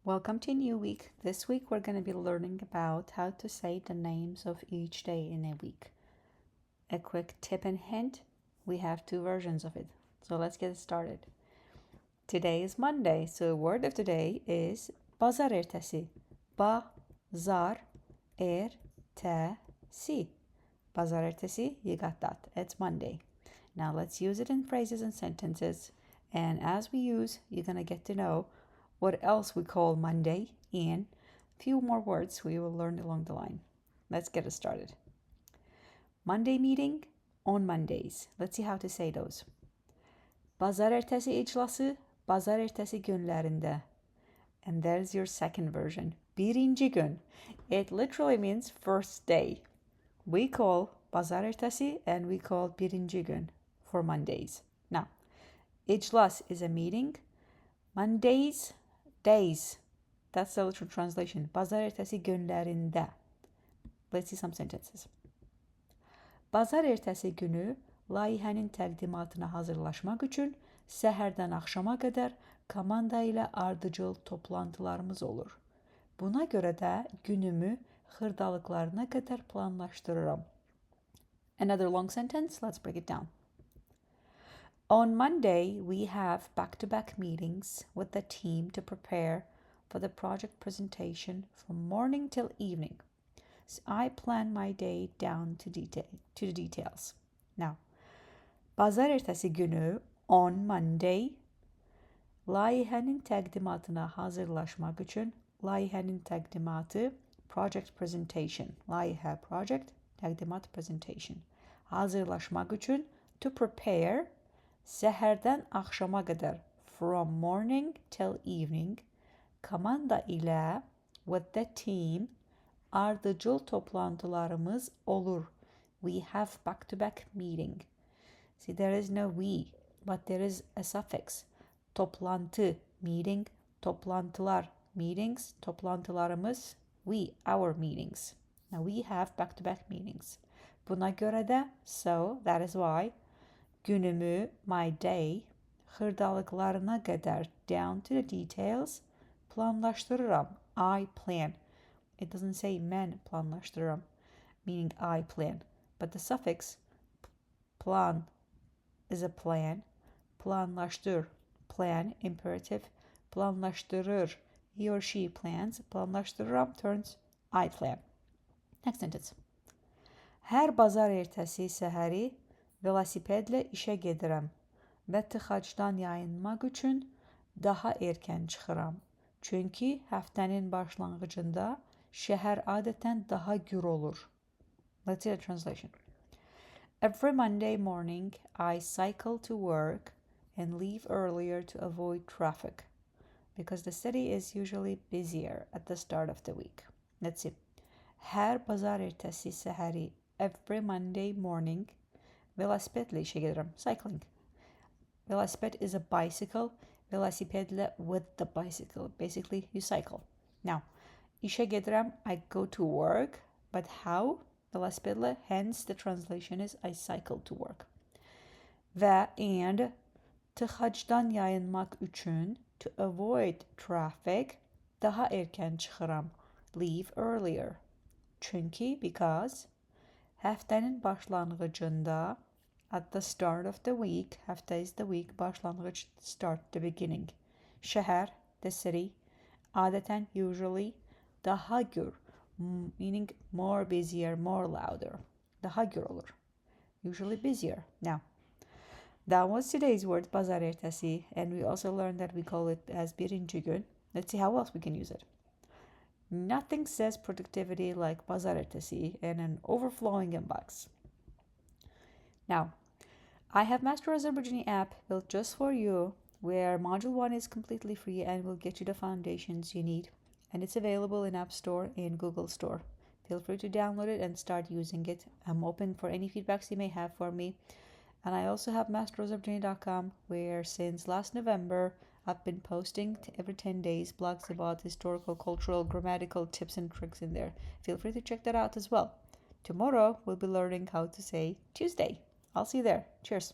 Welcome to a new week. This week we're going to be learning about how to say the names of each day in a week. A quick tip and hint, we have two versions of it. So let's get started. Today is Monday, so the word of today is pazar ertesi. Pazar ertesi. Pazar ertesi, you got that. It's Monday. Now let's use it in phrases and sentences. And as we use, you're going to get to know what else we call Monday and a few more words we will learn along the line. Let's get it started. Monday meeting on Mondays. Let's see how to say those. Pazar ertesi iclası, pazar ertesi günlerinde. And there's your second version. Birinci gün. It literally means first day. We call pazar ertesi and we call birinci gün for Mondays. Now, iclas is a meeting. Mondays, days. That's the literal translation. Pazar ertesi günlerinde. Let's see some sentences. Pazar ertesi günü layihənin təqdimatına hazırlaşmaq üçün səhərdən axşama qədər komanda ilə ardıcıl toplantılarımız olur. Buna görə də günümü xırdalıqlarına qədər planlaşdırıram. Another long sentence, let's break it down. On Monday, we have back-to-back meetings with the team to prepare for the project presentation from morning till evening. So I plan my day down to the details. Now, pazar ertesi günü on Monday, layihənin təqdimatına hazırlaşmaq üçün layihənin təqdimatı project presentation. Layihə project, təqdimat presentation. Hazırlaşmaq üçün to prepare səhərdən axşama qədər from morning till evening komanda ilə with the team ardıcıl toplantılarımız olur. We have back-to-back meeting. See, there is no we, but there is a suffix. Toplantı, meeting, toplantılar, meetings, toplantılarımız, we, our meetings. Now we have back-to-back meetings. Buna göre de, so, that is why, günümü, my day, xırdalıqlarına qədər, down to the details, planlaşdırıram, I plan. It doesn't say mən planlaşdırıram, meaning I plan. But the suffix plan is a plan. Planlaşdır, plan, imperative. Planlaşdırır, he or she plans. Planlaşdırıram turns I plan. Next sentence. Hər bazar ertəsi səhəri velosipedlə işə gedirəm və tıxacdan yayınmaq üçün daha erkən çıxıram. Çünki həftənin başlanğıcında şəhər adətən daha gür olur. Let's see the translation. Every Monday morning, I cycle to work and leave earlier to avoid traffic because the city is usually busier at the start of the week. Let's see. Hər bazar ertəsi səhəri, every Monday morning, velosipedlə işə gedirəm. Cycling. Velociped is a bicycle. Velosipedlə with the bicycle. Basically, you cycle. Now, işə gedirəm, I go to work. But how? Velosipedlə, hence the translation is I cycle to work. Və and tıxacdan yayınmaq üçün to avoid traffic daha erkən çıxıram. Leave earlier. Çünki, because həftənin başlanğıcında at the start of the week, həftə is the week, başlanğıc, start, the beginning. Şəhər, the city, adətən, usually, daha gür, meaning more busier, more louder. Daha gür olur. Usually busier. Now, that was today's word, pazar ertesi, and we also learned that we call it as birinci gün. Let's see how else we can use it. Nothing says productivity like pazar ertesi and an overflowing inbox. Now, I have Master Azerbaijani app built just for you where Module 1 is completely free and will get you the foundations you need. And it's available in App Store and Google Store. Feel free to download it and start using it. I'm open for any feedbacks you may have for me. And I also have masterozerbaijani.com where since last November I've been posting every 10 days blogs about historical, cultural, grammatical tips and tricks in there. Feel free to check that out as well. Tomorrow we'll be learning how to say Tuesday. I'll see you there. Cheers.